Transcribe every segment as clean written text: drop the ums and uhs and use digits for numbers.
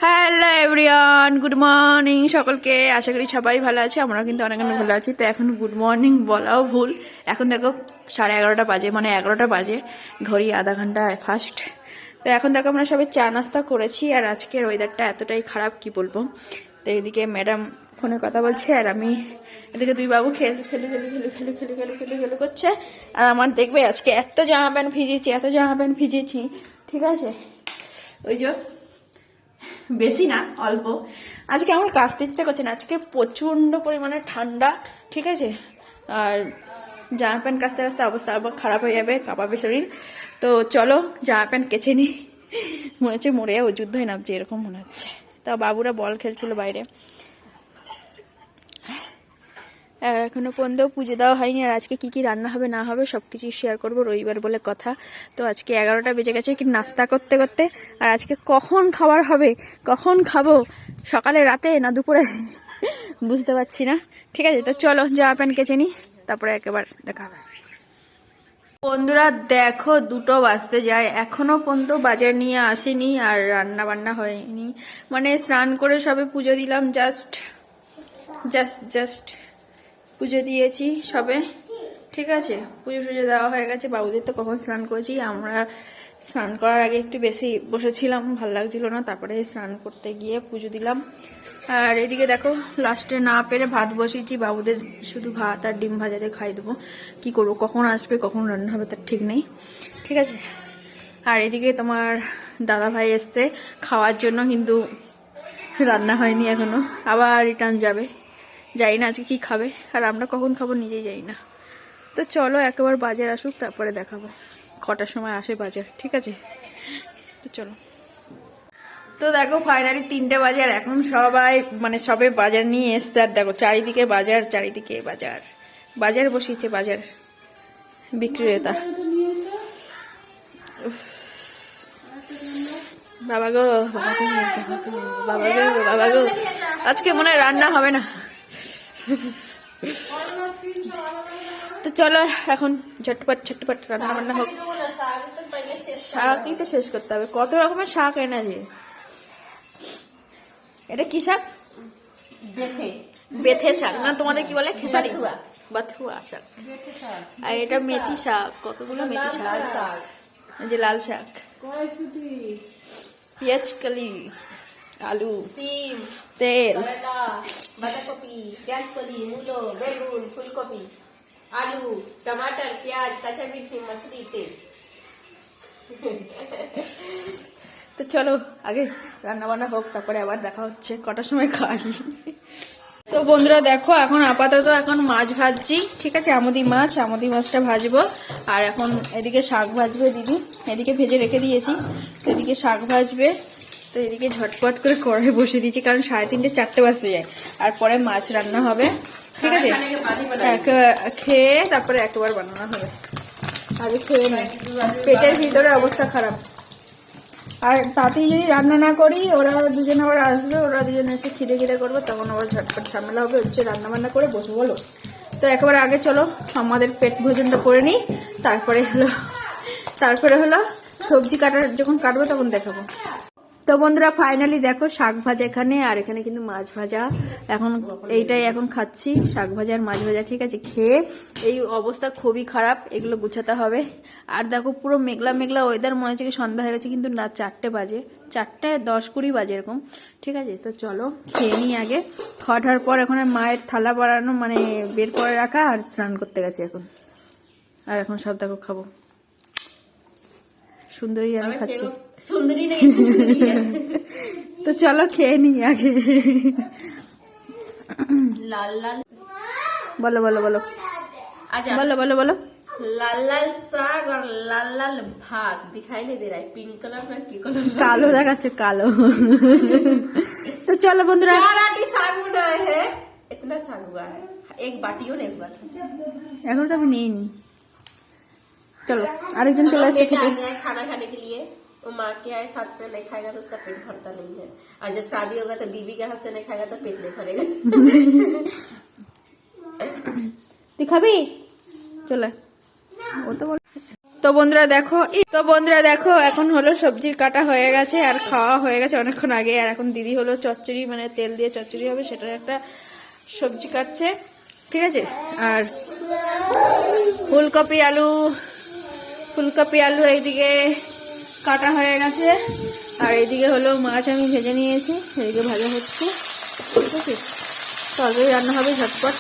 Hello everyone, good morning সকলকে। আশা করি সবাই ভালো আছে, আমরা কিন্তু অনেক অনেক ভালো আছি। তো এখন গুড মর্নিং বলাও ভুল, এখন দেখো 11:30 বাজে, মানে 11টা বাজে, ঘড়ি আধা ঘন্টা ফার্স্ট। তো এখন দেখো আমরা সবাই চা নাস্তা করেছি, আর আজকের ওয়েদারটা এতটাই খারাপ কি বলবো। তো এদিকে ম্যাডাম ফোনে কথা বলছে, আর আমি এদিকে দুই বাবু খেলু করছে। আর আমার দেখবে আজকে এত জামা প্যান্ট ভিজেছি, ঠিক আছে, ওই যে বেশি না অল্প। আজকে আমার কাচতে ইচ্ছা করছে না, আজকে প্রচন্ড পরিমাণে ঠান্ডা, ঠিক আছে। আর জামা প্যান্ট কাচতে কাচতে অবস্থা আবার খারাপ হয়ে যাবে, কাঁপাবে শরীর। তো চলো জামা প্যান্ট কেচে নিই, মনে হচ্ছে মরে ও যুদ্ধই নামছে এরকম মনে হচ্ছে। তা বাবুরা বল খেলছিল বাইরে, এখনো পর্যন্ত পুজো দেওয়া হয়নি। আর আজকে কি কি রান্না হবে না হবে সবকিছু শেয়ার করবো, রবিবার বলে কথা। তো আজকে 11টা বেজে গেছে কি নাস্তা করতে করতে। আর আজকে কখন খাবার হবে, কখন খাবো, সকালে রাতে না দুপুরে বুঝতে পারছি না, ঠিক আছে। তো চলো জামা প্যান্ট কেচে নি, তারপরে একেবারে দেখা হবে। বন্ধুরা দেখো 2টো বাজতে যায়, এখনো পর্যন্ত বাজার নিয়ে আসেনি, আর রান্না বান্না হয়নি। মানে স্নান করে সবে পুজো দিলাম, জাস্ট পুজো দিয়েছি সবে, ঠিক আছে। পুজো টুজো দেওয়া হয়ে গেছে, বাবুদের তো কখন স্নান করেছি। আমরা স্নান করার আগে একটু বেশি বসেছিলাম, ভাল লাগছিল না, তারপরে স্নান করতে গিয়ে পুজো দিলাম। আর এদিকে দেখো লাস্টে না পেরে ভাত বসিয়েছি, বাবুদের শুধু ভাত আর ডিম ভাজাতে খাই দেবো। কি করবো, কখন আসবে কখন রান্না হবে তার ঠিক নেই, ঠিক আছে। আর এদিকে তোমার দাদা ভাই এসছে খাওয়ার জন্য, কিন্তু রান্না হয়নি এখনো, আবার রিটার্ন যাবে। যাই না আজকে কি খাবে, আর আমরা কখন খাবো নিজেই যাই না। তো চলো একবার বাজার আসুক, তারপরে দেখাবো কটার সময় আসে বাজার, ঠিক আছে। তো চলো। তো দেখো ফাইনালি 3টে বাজে, আর এখন সবাই মানে সবে বাজার নিয়ে এসছে। আর দেখো চারিদিকে বাজার বসিয়েছে, বাজার বিক্রেতা। বাবা গো আজকে মনে হয় রান্না হবে না। তো চলো এখন ঝটপট রান্না বান্না হোক। শাকই তো শেষ করতে হবে, কত রকমের শাক এনেছে। এটা কি শাক? বেথে শাক না, তোমাদের কি বলে খেসারি, বাথুয়া শাক। আর এটা মেথি শাক, কতগুলো মেথি শাক, যে লাল শাক, পেঁয়াজ কলি, আলু, সিম, তেল, বাঁধাকপি, পেঁয়াজ কলি, মূলো, বেগুন, ফুলকপি, আলু, টমাটার, পেঁয়াজ, কাঁচা মির্চি, মাছলি, তেল। তো চলো আগে রান্না বান্না হোক, তারপরে আবার দেখা হচ্ছে কটার সময় খাই। তো বন্ধুরা দেখো এখন আপাতত এখন মাছ ভাজছি, ঠিক আছে। আমুদি মাছটা ভাজবো। আর এখন এদিকে শাক ভাজবে দিদি, এদিকে ভেজে রেখে দিয়েছি, এদিকে শাক ভাজবে। তো এদিকে ঝটপট করে কড়াই বসিয়ে দিয়েছি, কারণ 3:30 4টে বাজতে যায়, আর পরে মাছ রান্না হবে, ঠিক আছে। খেয়ে তারপরে একবার বানানো হবে, আগে খেয়ে নেই, পেটের ভিতরে অবস্থা খারাপ। আর তাতেই যদি রান্না না করি, ওরা দুজন আবার আসবে, ওরা দুজন এসে খিদে করবে, তখন আবার ঝটপট ঝামেলা হবে, হচ্ছে রান্না বান্না করে বসে বলো। তো একেবারে আগে চলো আমাদের পেট ভোজনটা করে নিই, তারপরে হলো সবজি যখন কাটবো তখন দেখাবো। তো বন্ধুরা ফাইনালি দেখো শাক ভাজা এখানে, আর এখানে কিন্তু মাছ ভাজা। এখন এইটাই এখন খাচ্ছি, শাক ভাজা আর মাছ ভাজা, ঠিক আছে। খেয়ে এই অবস্থা খুবই খারাপ, এগুলো গুছাতে হবে। আর দেখো পুরো মেঘলা ওয়েদার, মনে হচ্ছে কি সন্ধ্যা হয়ে গেছে, কিন্তু না, 4টে বাজে, 4:10-20 বাজে এরকম, ঠিক আছে। তো চলো খেয়ে নিই আগে। খাওয়ার পর এখন মায়ের থালা বাড়ানো, মানে বের করে রাখা, আর স্নান করতে গেছে এখন। আর এখন সব দেখো খাবো, সুন্দরী আমি খাচ্ছি, সুন্দরী নেই। তো চলো খেয়ে নি আগে। লাল লাল বলো लाल लाल साग और लाल लाल भात दिखाई नहीं दे रहा है, पिंक कलर में की कलर, কালো দেখাচ্ছে, কালো। তো চলো বন্ধুরা, 4 आटी साग बनाए हैं, इतना साग हुआ है, एक बाटियों ने हुआ था। এখন তো আমি নেই নি, चलो आरेकजन चले आए खाना खाने के लिए। वो माँ के आए साथ में नहीं खाएगा तो उसका पेट भरता नहीं है, और जब शादी होगा तो बीवी के हाथ से नहीं खाएगा तो पेट नहीं भरेगा। दिखाबी चले वो तो बोल। তো বন্ধুরা দেখো এখন হলো সবজি কাটা হয়ে গেছে আর খাওয়া হয়ে গেছে অনেকক্ষণ আগে। আর এখন দিদি হলো চচ্চড়ি, মানে তেল দিয়ে চচ্চড়ি হবে, সেটার একটা সবজি কাটছে, ঠিক আছে। আর ফুলকপি আলু এইদিকে কাটা হয়ে গেছে। আর এইদিকে হলো মাছ আমি ভেজে নিয়েছি, এইদিকে ভাজা হচ্ছে, ঠিক আছে। তরকারি রান্না হবে ঝটপট,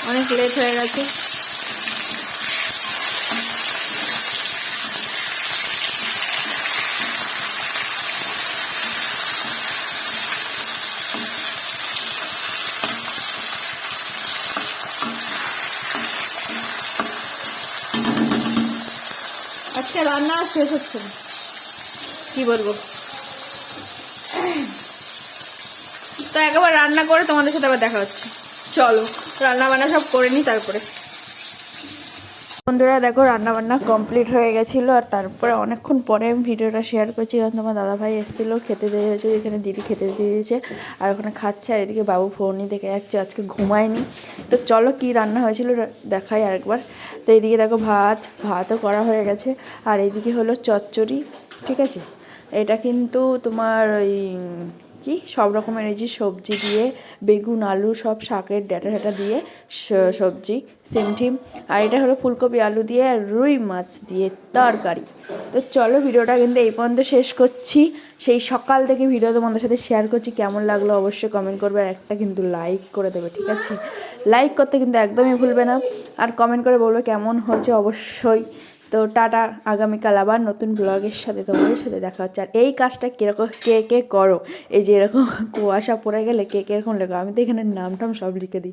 অনেক লেট হয়ে গেছে। আজকে রান্না আর শেষ হচ্ছে না, কি বলবো। তো একবার রান্না করে তোমাদের সাথে আবার দেখা হচ্ছে। চলো রান্না বান্না সব করে নি তারপরে। বন্ধুরা দেখো রান্না বান্না কমপ্লিট হয়ে গেছিলো। আর তারপরে অনেকক্ষণ পরে আমি ভিডিওটা শেয়ার করছি, কারণ তোমার দাদাভাই এসেছিলো, খেতে দিয়ে হয়েছে, এখানে দিদি খেতে দিয়ে দিয়েছে আর ওখানে খাচ্ছে। আর এদিকে বাবু ফোনই দেখে যাচ্ছে, আজকে ঘুমায়নি। তো চলো কি রান্না হয়েছিল দেখাই আরেকবার। তো এইদিকে দেখো ভাতও করা হয়ে গেছে। আর এইদিকে হলো চচ্চড়ি, ঠিক আছে। এটা কিন্তু তোমার ওই কি সব রকমের এই যে সবজি দিয়ে, বেগুন আলু সব শাকের ডাঁটা ঢাটা দিয়ে সবজি, সিম টিম। আর এটা হলো ফুলকপি আলু দিয়ে আর রুই মাছ দিয়ে তরকারি। তো চলো ভিডিওটা কিন্তু এই পর্যন্ত শেষ করছি। সেই সকাল থেকে ভিডিও তোমাদের সাথে শেয়ার করছি, কেমন লাগলো অবশ্যই কমেন্ট করবে। আর একটা কিন্তু লাইক করে দেবে, ঠিক আছে। লাইক করতে কিন্তু একদমই ভুলবে না। আর কমেন্ট করে বলবে কেমন হয়েছে অবশ্যই। তো টাটা, আগামীকাল আবার নতুন ব্লগের সাথে তোমাদের সাথে দেখা হচ্ছে। আর এই কাজটা কীরকম কে করো, এই যে এরকম কুয়াশা পড়ে গেলে কে কীরকম লেখো, আমি তো এখানে নাম টাম সব লিখে দিই।